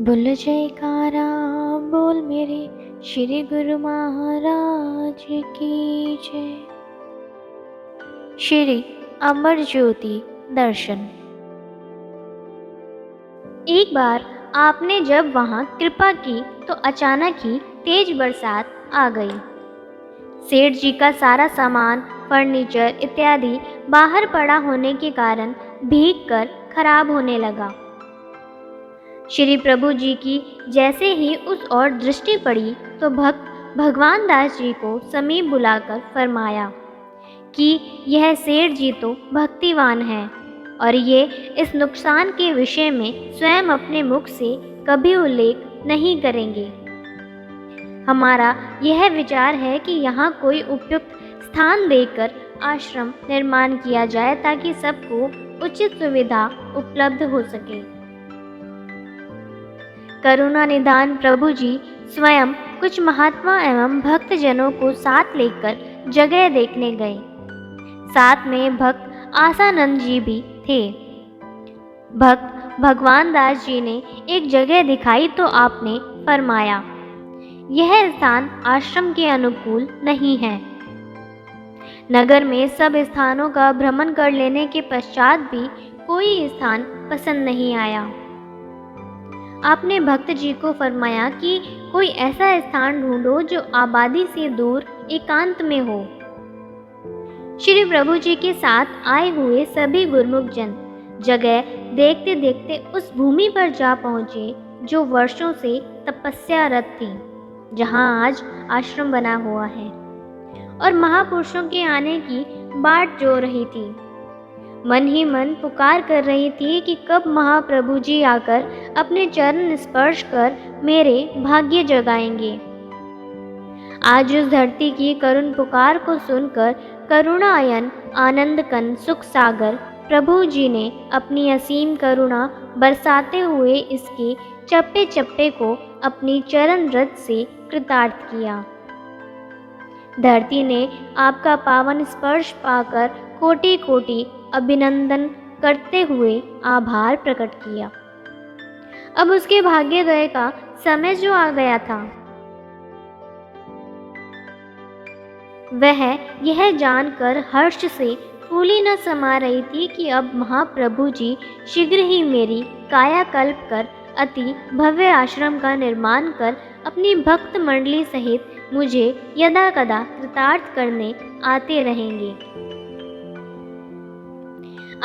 बोल जयकारा बोल मेरे श्री गुरु महाराज की जय। श्री अमर ज्योति दर्शन। एक बार आपने जब वहां कृपा की तो अचानक ही तेज बरसात आ गई। सेठ जी का सारा सामान, फर्नीचर इत्यादि बाहर पड़ा होने के कारण भीग कर खराब होने लगा। श्री प्रभु जी की जैसे ही उस ओर दृष्टि पड़ी तो भक्त भगवान दास जी को समीप बुलाकर फरमाया कि यह सेठ जी तो भक्तिवान हैं और ये इस नुकसान के विषय में स्वयं अपने मुख से कभी उल्लेख नहीं करेंगे। हमारा यह विचार है कि यहाँ कोई उपयुक्त स्थान देकर आश्रम निर्माण किया जाए ताकि सबको उचित सुविधा उपलब्ध हो सके। करुणा निधान प्रभु जी स्वयं कुछ महात्मा एवं भक्त जनों को साथ लेकर जगह देखने गए। साथ में भक्त आसानंद जी भी थे। भक्त भगवान दास जी ने एक जगह दिखाई तो आपने फरमाया, यह स्थान आश्रम के अनुकूल नहीं है। नगर में सब स्थानों का भ्रमण कर लेने के पश्चात भी कोई स्थान पसंद नहीं आया। आपने भक्त जी को फरमाया कि कोई ऐसा स्थान ढूंढो जो आबादी से दूर एकांत में हो। श्री प्रभु जी के साथ आए हुए सभी गुरमुख जन जगह देखते देखते उस भूमि पर जा पहुँचे जो वर्षों से तपस्यारत थी, जहाँ आज आश्रम बना हुआ है और महापुरुषों के आने की बाट जो रही थी। मन ही मन पुकार कर रही थी कि कब महाप्रभु जी आकर अपने चरण स्पर्श कर मेरे भाग्य जगाएंगे। आज उस धरती की करुण पुकार को सुनकर करुणायन आनंद कन सुख सागर प्रभु जी ने अपनी असीम करुणा बरसाते हुए इसके चप्पे चप्पे को अपनी चरण रज से कृतार्थ किया। धरती ने आपका पावन स्पर्श पाकर कोटि कोटि अभिनंदन करते हुए आभार प्रकट किया। अब उसके भाग्योदय का समय जो आ गया था, वह यह जानकर हर्ष से फूली न समा रही थी कि अब महाप्रभु जी शीघ्र ही मेरी कायाकल्प कर अति भव्य आश्रम का निर्माण कर अपनी भक्त मंडली सहित मुझे यदा कदा कृतार्थ करने आते रहेंगे।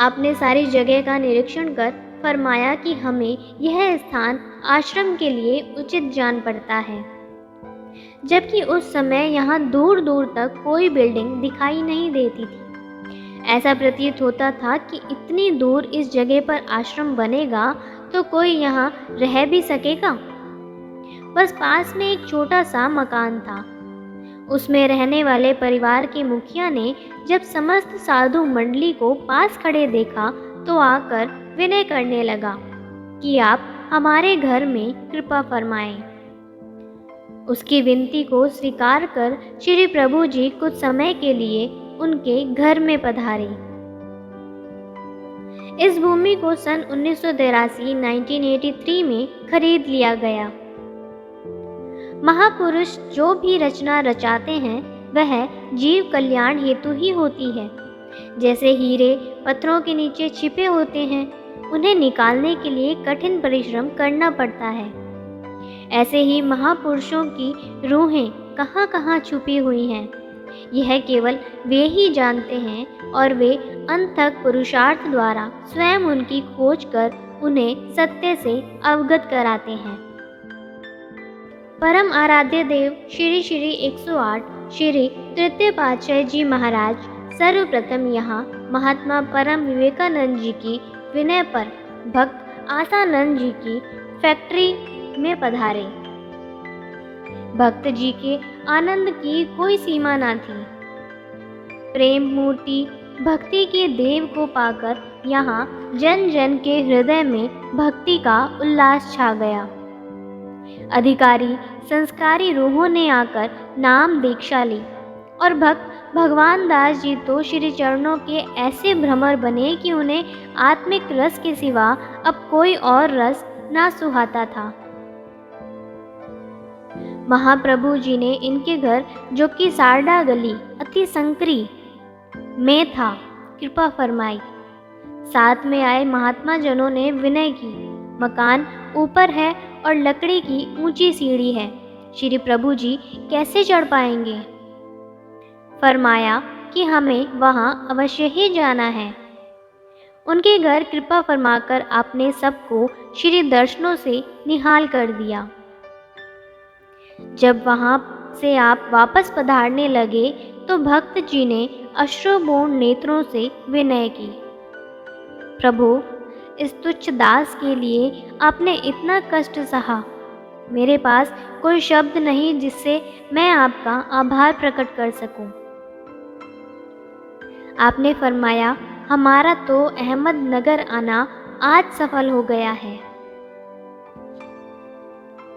आपने सारी जगह का निरीक्षण कर फरमाया कि हमें यह स्थान आश्रम के लिए उचित जान पड़ता है, जबकि उस समय यहाँ दूर दूर तक कोई बिल्डिंग दिखाई नहीं देती थी। ऐसा प्रतीत होता था कि इतनी दूर इस जगह पर आश्रम बनेगा तो कोई यहाँ रह भी सकेगा। बस पास में एक छोटा सा मकान था। उसमें रहने वाले परिवार के मुखिया ने जब समस्त साधु मंडली को पास खड़े देखा तो आकर विनय करने लगा कि आप हमारे घर में कृपा फरमाएं। उसकी विनती को स्वीकार कर श्री प्रभु जी कुछ समय के लिए उनके घर में पधारे। इस भूमि को सन 1983 में खरीद लिया गया। महापुरुष जो भी रचना रचाते हैं वह जीव कल्याण हेतु ही होती है। जैसे हीरे पत्थरों के नीचे छिपे होते हैं, उन्हें निकालने के लिए कठिन परिश्रम करना पड़ता है, ऐसे ही महापुरुषों की रूहें कहाँ कहाँ छुपी हुई हैं, यह केवल वे ही जानते हैं और वे अनथक पुरुषार्थ द्वारा स्वयं उनकी खोज कर उन्हें सत्य से अवगत कराते हैं। परम आराध्य देव श्री श्री 108 श्री तृतीय पातशाह जी महाराज सर्वप्रथम यहाँ महात्मा परम विवेकानंद जी की विनय पर भक्त आसानंद जी की फैक्ट्री में पधारे। भक्त जी के आनंद की कोई सीमा न थी। प्रेम मूर्ति भक्ति के देव को पाकर यहाँ जन जन के हृदय में भक्ति का उल्लास छा गया। अधिकारी संस्कारी रूहों ने आकर नाम दीक्षा ली और भक्त भगवान दास जी तो श्री चरणों के ऐसे भ्रमर बने कि उन्हें आत्मिक रस के सिवा अब कोई और रस ना सुहाता था। महाप्रभु जी ने इनके घर, जो कि सारडा गली अति संकरी में था, कृपा फरमाई। साथ में आए महात्मा जनों ने विनय की। मकान ऊपर है और लकड़ी की ऊंची सीढ़ी है, श्री प्रभु जी कैसे चढ़ पाएंगे? फरमाया कि हमें वहां अवश्य ही जाना है। उनके घर कृपा फरमाकर आपने सबको श्री दर्शनों से निहाल कर दिया। जब वहां से आप वापस पधारने लगे तो भक्त जी ने अश्रुपूर्ण नेत्रों से विनय की, प्रभु, इस तुच्छ दास के लिए आपने इतना कष्ट सहा। मेरे पास कोई शब्द नहीं जिससे मैं आपका आभार प्रकट कर सकूं। आपने फरमाया, हमारा तो अहमदनगर आना आज सफल हो गया है।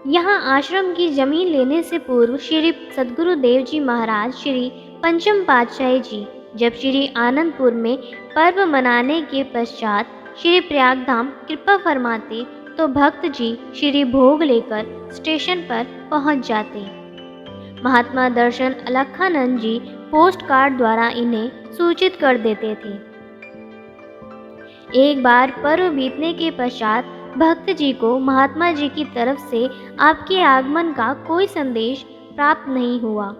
यहाँ आश्रम की जमीन लेने से पूर्व श्री सद्गुरु देव जी महाराज श्री पंचम पातशाही जी जब श्री आनंदपुर में पर्व मनाने के पश्चात श्री प्रयागधाम कृपा फरमाते तो भक्त जी श्री भोग लेकर स्टेशन पर पहुंच जाते। महात्मा दर्शन अलखानंद जी पोस्ट कार्ड द्वारा इन्हें सूचित कर देते थे। एक बार पर्व बीतने के पश्चात भक्त जी को महात्मा जी की तरफ से आपके आगमन का कोई संदेश प्राप्त नहीं हुआ।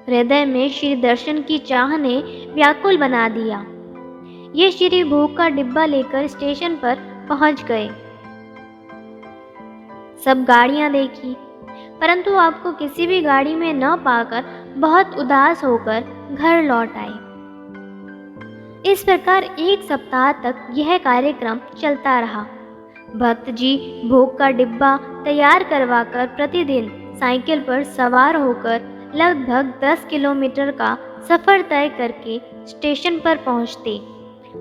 हृदय में श्री दर्शन की चाह ने व्याकुल बना दिया। ये श्री भोग का डिब्बा लेकर स्टेशन पर पहुंच गए। सब गाड़ियां देखी, परंतु आपको किसी भी गाड़ी में न पाकर बहुत उदास होकर घर लौट आए। इस प्रकार एक सप्ताह तक यह कार्यक्रम चलता रहा। भक्त जी भोग का डिब्बा तैयार करवाकर प्रतिदिन साइकिल पर सवार होकर लगभग 10 किलोमीटर का सफ़र तय करके स्टेशन पर पहुंचते।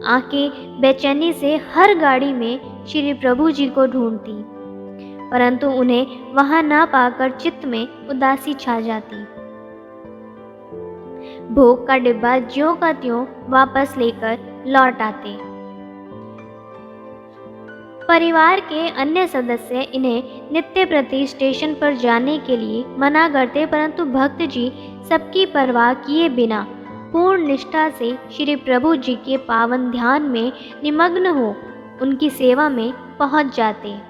आंखें बेचैनी से हर गाड़ी में श्री प्रभु जी को ढूंढती, परंतु उन्हें वहां ना पाकर चित्त में उदासी छा जाती। भोग का डिब्बा ज्यों का त्यों वापस लेकर लौट आते। परिवार के अन्य सदस्य इन्हें नित्य प्रति स्टेशन पर जाने के लिए मना करते, परंतु भक्त जी सबकी परवाह किए बिना पूर्ण निष्ठा से श्री प्रभु जी के पावन ध्यान में निमग्न हो उनकी सेवा में पहुंच जाते।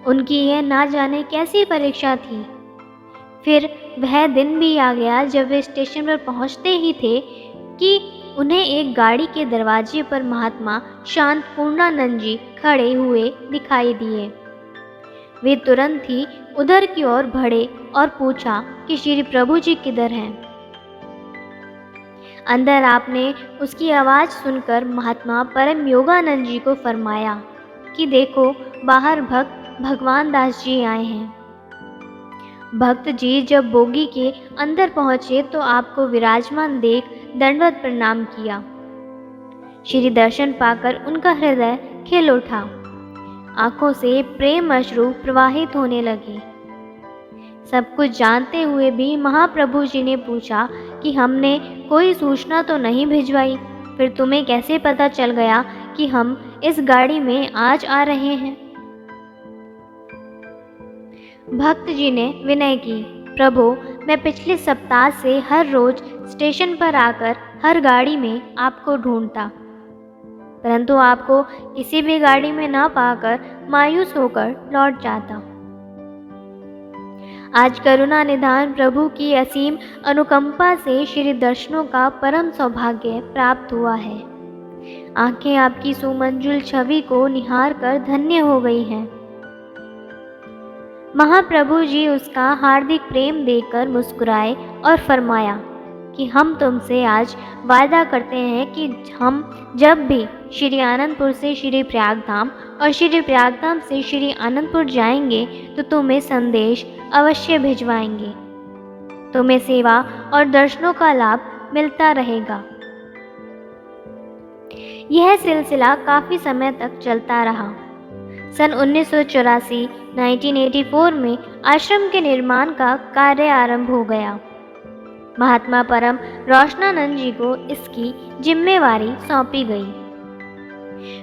उनकी यह ना जाने कैसी परीक्षा थी। फिर वह दिन भी आ गया जब वे स्टेशन पर पहुंचते ही थे कि उन्हें एक गाड़ी के दरवाजे पर महात्मा शांत पूर्णानंद जी खड़े हुए दिखाई दिए। वे तुरंत ही उधर की ओर बढ़े और पूछा कि श्री प्रभु जी किधर हैं। अंदर आपने उसकी आवाज़ सुनकर महात्मा परम योगानंद जी को फरमाया कि देखो, बाहर भक्त भगवान दास जी आए हैं। भक्त जी जब बोगी के अंदर पहुंचे तो आपको विराजमान देख दंडवत प्रणाम किया। श्री दर्शन पाकर उनका हृदय खिल उठा। आंखों से प्रेम अश्रु प्रवाहित होने लगे। सब कुछ जानते हुए भी महाप्रभु जी ने पूछा कि हमने कोई सूचना तो नहीं भिजवाई, फिर तुम्हें कैसे पता चल गया कि हम इस गाड़ी में आज आ रहे हैं? भक्त जी ने विनय की, प्रभु, मैं पिछले सप्ताह से हर रोज स्टेशन पर आकर हर गाड़ी में आपको ढूंढता, परंतु आपको किसी भी गाड़ी में ना पाकर मायूस होकर लौट जाता। आज करुणा निधान प्रभु की असीम अनुकंपा से श्री दर्शनों का परम सौभाग्य प्राप्त हुआ है। आंखें आपकी सुमंजुल छवि को निहार कर धन्य हो गई हैं। महाप्रभु जी उसका हार्दिक प्रेम देकर मुस्कुराए और फरमाया कि हम तुमसे आज वादा करते हैं कि हम जब भी श्री आनंदपुर से श्री प्रयागधाम और श्री प्रयागधाम से श्री आनंदपुर जाएंगे तो तुम्हें संदेश अवश्य भिजवाएंगे। तुम्हें सेवा और दर्शनों का लाभ मिलता रहेगा। यह सिलसिला काफ़ी समय तक चलता रहा। सन 1984 में आश्रम के निर्माण का कार्य आरंभ हो गया। महात्मा परम रोशनानंद जी को इसकी जिम्मेवारी सौंपी गई।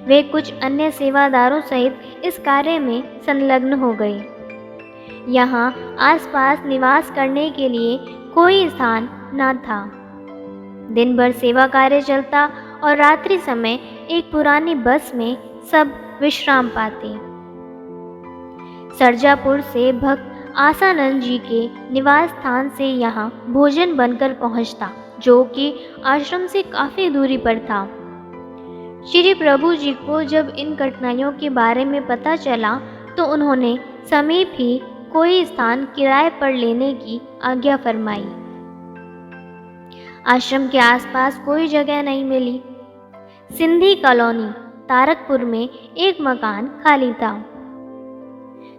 वे कुछ अन्य सेवादारों सहित इस कार्य में संलग्न हो गए। यहाँ आसपास निवास करने के लिए कोई स्थान न था। दिन भर सेवा कार्य चलता और रात्रि समय एक पुरानी बस में सब विश्राम पाते। सरजापुर से भक्त आसानंद जी के निवास स्थान से यहाँ भोजन बनकर पहुँचता, जो कि आश्रम से काफ़ी दूरी पर था। श्री प्रभु जी को जब इन कठिनाइयों के बारे में पता चला तो उन्होंने समीप ही कोई स्थान किराए पर लेने की आज्ञा फरमाई। आश्रम के आसपास कोई जगह नहीं मिली। सिंधी कॉलोनी तारकपुर में एक मकान खाली था।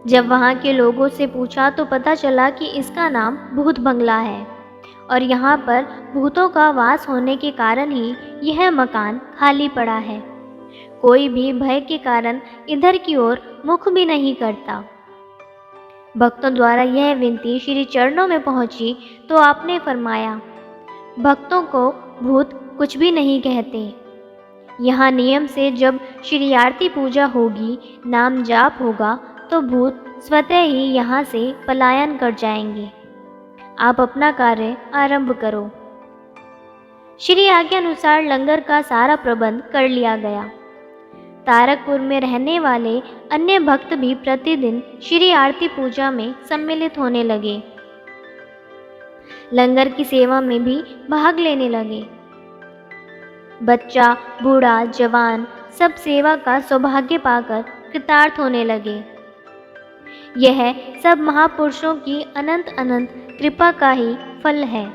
जब वहाँ के लोगों से पूछा तो पता चला कि इसका नाम भूत बंगला है और यहाँ पर भूतों का वास होने के कारण ही यह मकान खाली पड़ा है। कोई भी भय के कारण इधर की ओर मुख भी नहीं करता। भक्तों द्वारा यह विनती श्री चरणों में पहुँची तो आपने फरमाया, भक्तों को भूत कुछ भी नहीं कहते। यहाँ नियम से जब श्री आरती पूजा होगी, नाम जाप होगा तो भूत स्वतः ही यहाँ से पलायन कर जाएंगे। आप अपना कार्य आरंभ करो। श्री आज्ञा अनुसार लंगर का सारा प्रबंध कर लिया गया। तारकपुर में रहने वाले अन्य भक्त भी प्रतिदिन श्री आरती पूजा में सम्मिलित होने लगे। लंगर की सेवा में भी भाग लेने लगे। बच्चा, बूढ़ा, जवान सब सेवा का सौभाग्य पाकर कृतार्थ होने लगे। यह सब महापुरुषों की अनंत अनंत कृपा का ही फल है।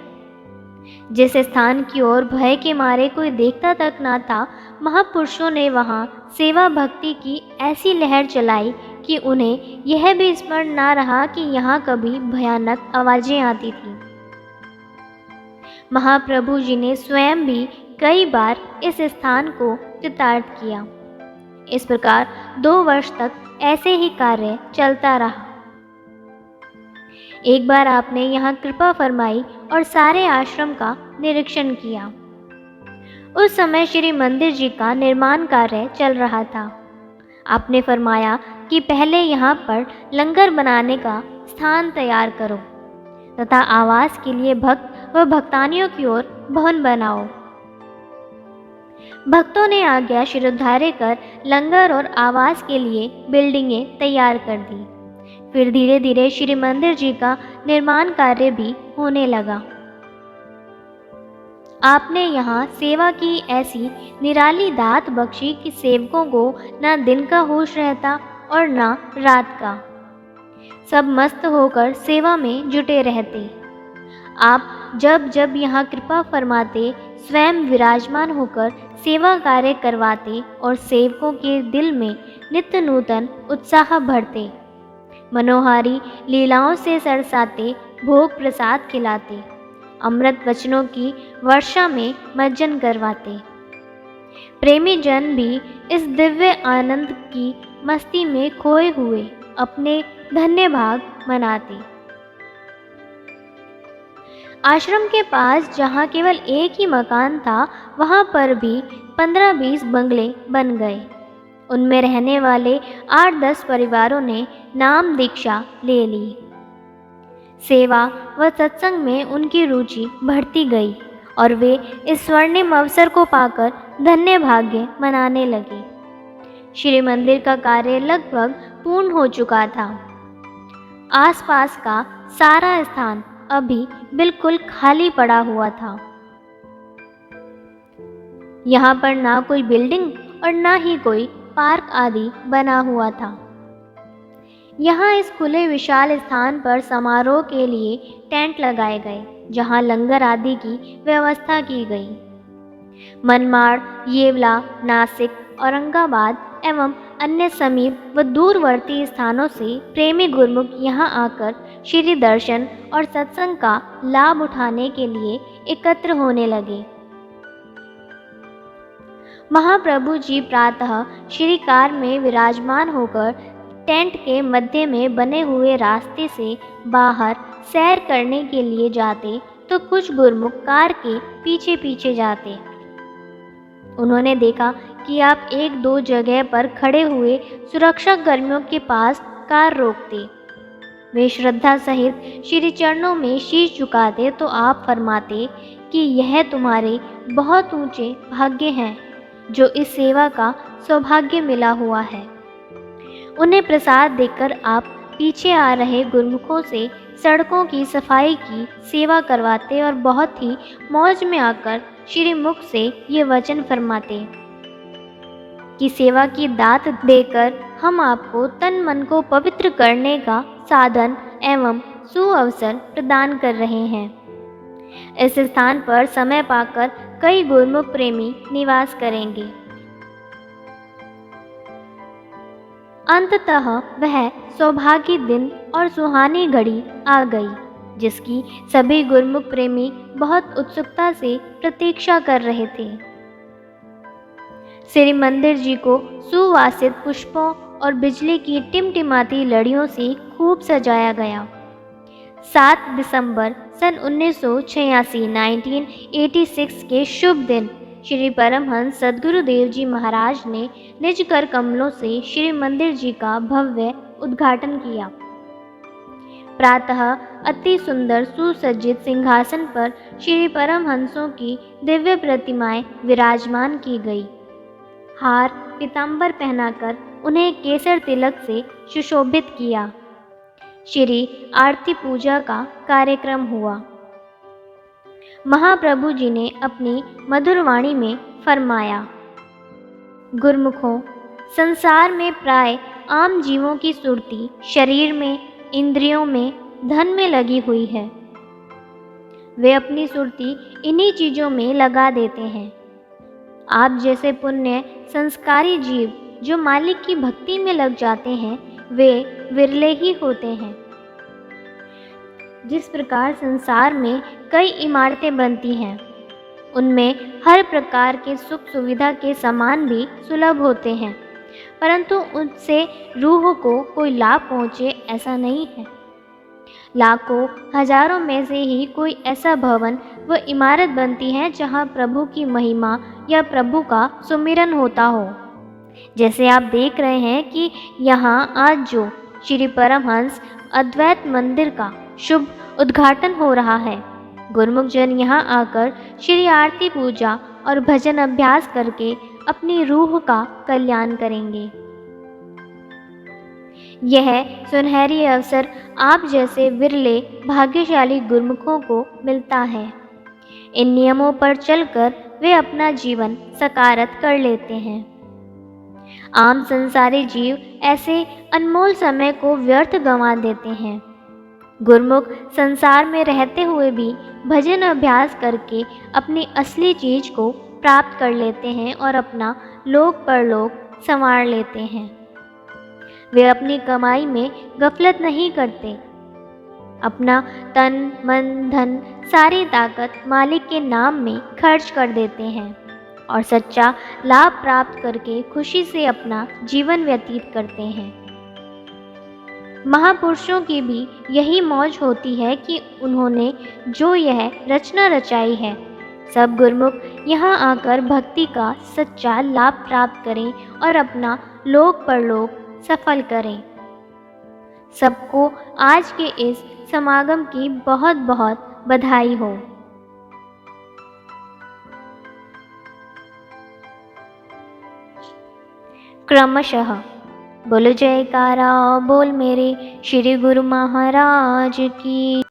जिस स्थान की ओर भय के मारे कोई देखता तक ना था, महापुरुषों ने वहाँ सेवा भक्ति की ऐसी लहर चलाई कि उन्हें यह भी स्मरण ना रहा कि यहाँ कभी भयानक आवाज़ें आती थीं। महाप्रभु जी ने स्वयं भी कई बार इस स्थान को कृतार्थ किया। इस प्रकार 2 वर्ष तक ऐसे ही कार्य चलता रहा। एक बार आपने यहाँ कृपा फरमाई और सारे आश्रम का निरीक्षण किया। उस समय श्री मंदिर जी का निर्माण कार्य चल रहा था। आपने फरमाया कि पहले यहाँ पर लंगर बनाने का स्थान तैयार करो तथा आवास के लिए भक्त व भक्तानियों की ओर भवन बनाओ। भक्तों ने आज्ञा शिरोधार्य कर लंगर और आवास के लिए बिल्डिंगें तैयार कर दी। फिर धीरे धीरे श्री मंदिर जी का निर्माण कार्य भी होने लगा। आपने यहाँ सेवा की ऐसी निराली दात बख्शी कि सेवकों को न दिन का होश रहता और न रात का। सब मस्त होकर सेवा में जुटे रहते। आप जब जब यहाँ कृपा फरमाते, स्वयं विराजमान होकर सेवा कार्य करवाते और सेवकों के दिल में नित्य नूतन उत्साह भरते। मनोहारी लीलाओं से सरसाते, भोग प्रसाद खिलाते, अमृत वचनों की वर्षा में मज्जन करवाते। प्रेमी जन भी इस दिव्य आनंद की मस्ती में खोए हुए अपने धन्य भाग मनाते। आश्रम के पास जहाँ केवल एक ही मकान था, वहाँ पर भी 15-20 बंगले बन गए। उनमें रहने वाले 8-10 परिवारों ने नाम दीक्षा ले ली। सेवा व सत्संग में उनकी रुचि बढ़ती गई और वे इस स्वर्णिम अवसर को पाकर धन्य भाग्य मनाने लगे। श्री मंदिर का कार्य लगभग पूर्ण हो चुका था। आसपास का सारा स्थान अभी बिल्कुल खाली पड़ा हुआ था। यहाँ पर ना कोई बिल्डिंग और ना ही कोई पार्क आदि बना हुआ था। यहाँ इस खुले विशाल स्थान पर समारोह के लिए टेंट लगाए गए, जहाँ लंगर आदि की व्यवस्था की गई। मनमाड़, येवला, नासिक, औरंगाबाद एवं अन्य समीप व दूरवर्ती स्थानों से प्रेमी गुरुमुख यहाँ आकर श्री दर्शन और सत्संग का लाभ उठाने के लिए एकत्र होने लगे। महाप्रभु जी प्रातः श्री कार में विराजमान होकर टेंट के मध्य में बने हुए रास्ते से बाहर सैर करने के लिए जाते तो कुछ गुरुमुख कार के पीछे पीछे जाते। उन्होंने देखा कि आप 1-2 जगह पर खड़े हुए सुरक्षा कर्मियों के पास कार रोकते। वे श्रद्धा सहित श्री चरणों में शीश झुकाते तो आप फरमाते कि यह तुम्हारे बहुत ऊंचे भाग्य हैं जो इस सेवा का सौभाग्य मिला हुआ है। उन्हें प्रसाद देकर आप पीछे आ रहे गुरुमुखों से सड़कों की सफाई की सेवा करवाते और बहुत ही मौज में आकर श्री मुख से ये वचन फरमाते कि सेवा की दात देकर हम आपको तन मन को पवित्र करने का साधन एवं सुअवसर प्रदान कर रहे हैं। इस स्थान पर समय पाकर कई गुरुमुख प्रेमी निवास करेंगे। अंततः वह सौभाग्य दिन और सुहानी घड़ी आ गई जिसकी सभी गुरुमुख प्रेमी बहुत उत्सुकता से प्रतीक्षा कर रहे थे। श्री मंदिर जी को सुवासित पुष्पों और बिजली की टिमटिमाती लड़ियों से खूब सजाया गया। 7 दिसंबर सन 1986 के शुभ दिन श्री परमहंस सद्गुरुदेव जी महाराज ने निज कर कमलों से श्री मंदिर जी का भव्य उद्घाटन किया। प्रातः अति सुंदर सुसज्जित सिंहासन पर श्री परमहंसों की दिव्य प्रतिमाएं विराजमान की गई। हार पीतांबर पहनाकर उन्हें केसर तिलक से सुशोभित किया। श्री आरती पूजा का कार्यक्रम हुआ। महाप्रभु जी ने अपनी मधुर वाणी में फरमाया, गुरुमुखों, संसार में प्राय आम जीवों की सुरती शरीर में, इंद्रियों में, धन में लगी हुई है। वे अपनी सुरती इन्हीं चीज़ों में लगा देते हैं। आप जैसे पुण्य संस्कारी जीव जो मालिक की भक्ति में लग जाते हैं वे विरले ही होते हैं। जिस प्रकार संसार में कई इमारतें बनती हैं उनमें हर प्रकार के सुख सुविधा के सामान भी सुलभ होते हैं, परंतु उनसे रूह को कोई लाभ पहुँचे ऐसा नहीं है। लाखों हजारों में से ही कोई ऐसा भवन व इमारत बनती है जहाँ प्रभु की महिमा या प्रभु का सुमिरन होता हो। जैसे आप देख रहे हैं कि यहाँ आज जो श्री परमहंस अद्वैत मंदिर का शुभ उद्घाटन हो रहा है। गुरुमुख जन यहाँ आकर श्री आरती पूजा और भजन अभ्यास करके अपनी रूह का कल्याण करेंगे। यह सुनहरी अवसर आप जैसे विरले भाग्यशाली गुरुमुखों को मिलता है। इन नियमों पर चलकर वे अपना जीवन सकारत कर लेते हैं। आम संसारी जीव ऐसे अनमोल समय को व्यर्थ गंवा देते हैं। गुरुमुख संसार में रहते हुए भी भजन अभ्यास करके अपनी असली चीज को प्राप्त कर लेते हैं और अपना लोक परलोक संवार लेते हैं। वे अपनी कमाई में गफलत नहीं करते। अपना तन मन धन सारी ताकत मालिक के नाम में खर्च कर देते हैं और सच्चा लाभ प्राप्त करके खुशी से अपना जीवन व्यतीत करते हैं। महापुरुषों की भी यही मौज होती है कि उन्होंने जो यह रचना रचाई है, सब गुरुमुख यहाँ आकर भक्ति का सच्चा लाभ प्राप्त करें और अपना लोक परलोक सफल करें। सबको आज के इस समागम की बहुत बहुत बधाई हो। क्रमशः बोलो जयकारा बोल मेरे श्री गुरु महाराज की।